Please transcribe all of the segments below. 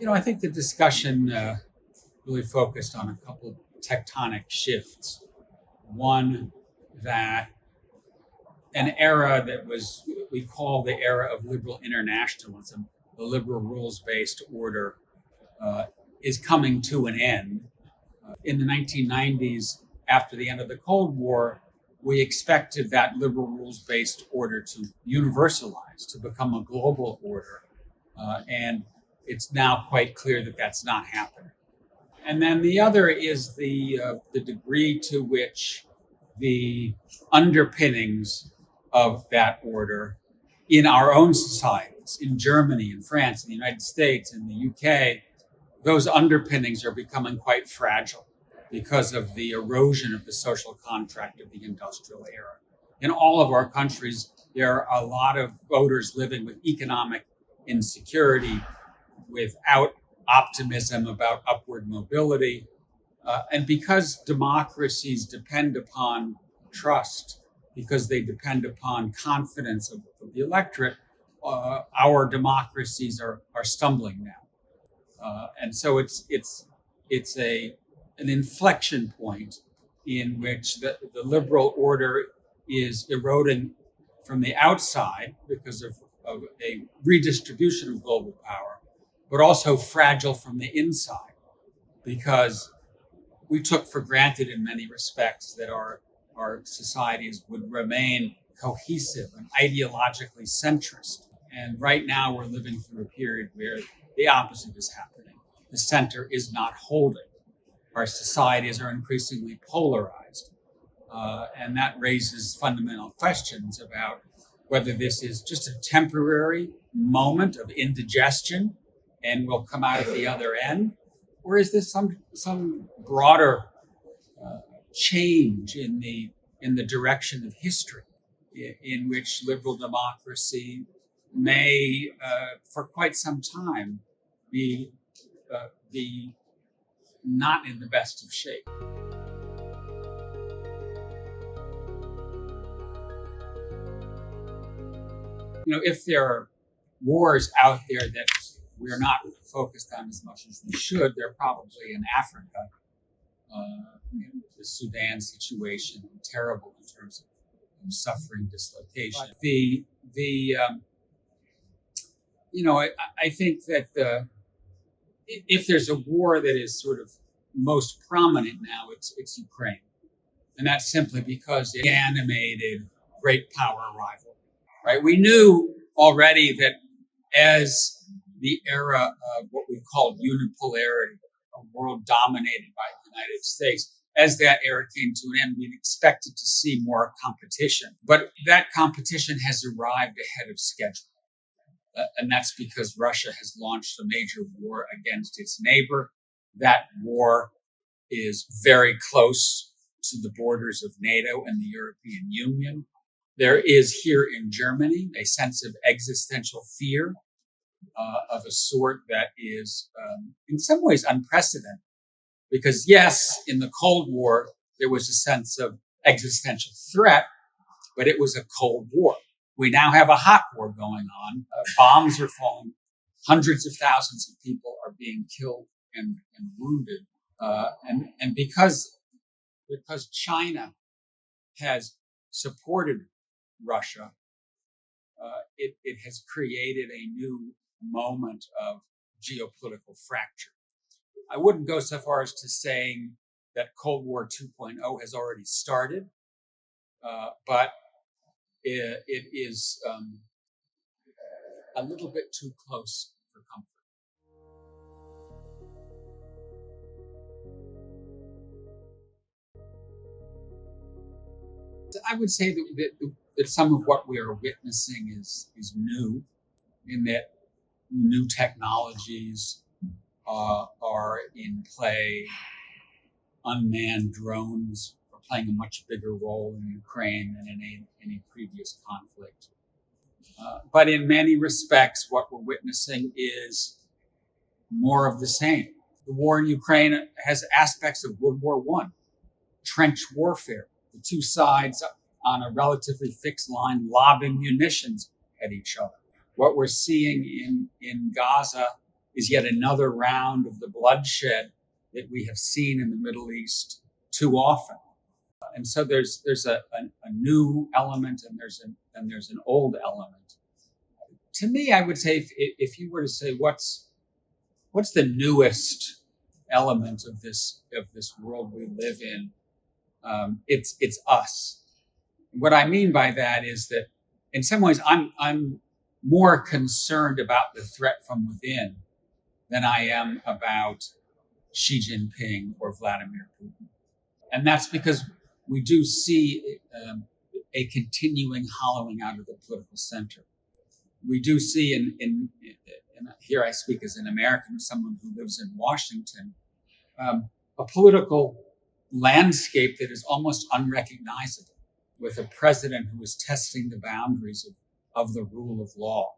I think the discussion really focused on a couple of tectonic shifts. One, that an era that we call the era of liberal internationalism, the liberal rules-based order, is coming to an end. In the 1990s, after the end of the Cold War, we expected that liberal rules-based order to universalize, to become a global order. And it's now quite clear that that's not happening. And then the other is the degree to which the underpinnings of that order in our own societies, in Germany, in France, in the United States, in the UK, those underpinnings are becoming quite fragile because of the erosion of the social contract of the industrial era. In all of our countries, there are a lot of voters living with economic insecurity, without optimism about upward mobility. And because democracies depend upon trust, because they depend upon confidence of the electorate, our democracies are stumbling now. And so it's an inflection point in which the liberal order is eroding from the outside because of a redistribution of global power, but also fragile from the inside because we took for granted in many respects that our societies would remain cohesive and ideologically centrist. And right now we're living through a period where the opposite is happening. The center is not holding. Our societies are increasingly polarized. And that raises fundamental questions about whether this is just a temporary moment of indigestion and we'll come out at the other end, or is this some broader change in the direction of history in which liberal democracy may, for quite some time, be not in the best of shape? If there are wars out there that we're not focused on as much as we should, they're probably in Africa. The Sudan situation, terrible in terms of suffering, dislocation. I think that if there's a war that is sort of most prominent now, it's Ukraine, and that's simply because it animated great power rivalry. Right? We knew already that as the era of what we called unipolarity, a world dominated by the United States, as that era came to an end, we expected to see more competition. But that competition has arrived ahead of schedule. And that's because Russia has launched a major war against its neighbor. That war is very close to the borders of NATO and the European Union. There is here in Germany a sense of existential fear of a sort that is in some ways unprecedented. Because yes, in the Cold War, there was a sense of existential threat, but it was a Cold War. We now have a hot war going on. Bombs are falling. Hundreds of thousands of people are being killed and wounded. And because China has supported Russia, it has created a new moment of geopolitical fracture. I wouldn't go so far as to saying that Cold War 2.0 has already started, but it is a little bit too close for comfort. I would say that some of what we are witnessing is new, in that new technologies are in play. Unmanned drones are playing a much bigger role in Ukraine than in any previous conflict. But in many respects, what we're witnessing is more of the same. The war in Ukraine has aspects of World War I, trench warfare, the two sides on a relatively fixed line lobbing munitions at each other. What we're seeing in Gaza is yet another round of the bloodshed that we have seen in the Middle East too often. And so there's a new element and there's an old element. To me, I would say if you were to say what's the newest element of this world we live in, it's us. What I mean by that is that in some ways I'm more concerned about the threat from within than I am about Xi Jinping or Vladimir Putin. And that's because we do see a continuing hollowing out of the political center. We do see in here I speak as an American, someone who lives in Washington, a political landscape that is almost unrecognizable, with a president who is testing the boundaries of the rule of law,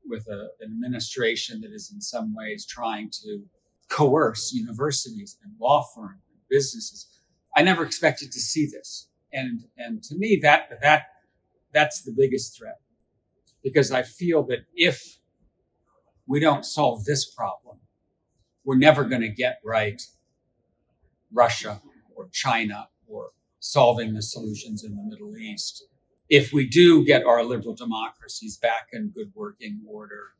with an administration that is in some ways trying to coerce universities and law firms and businesses. I never expected to see this. And to me, that's the biggest threat, because I feel that if we don't solve this problem, we're never going to get right Russia or China or solving the solutions in the Middle East. If we do get our liberal democracies back in good working order,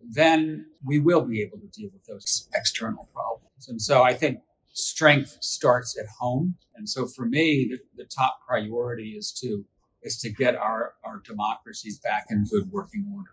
then we will be able to deal with those external problems. And so I think strength starts at home. And so for me, the top priority is to get our democracies back in good working order.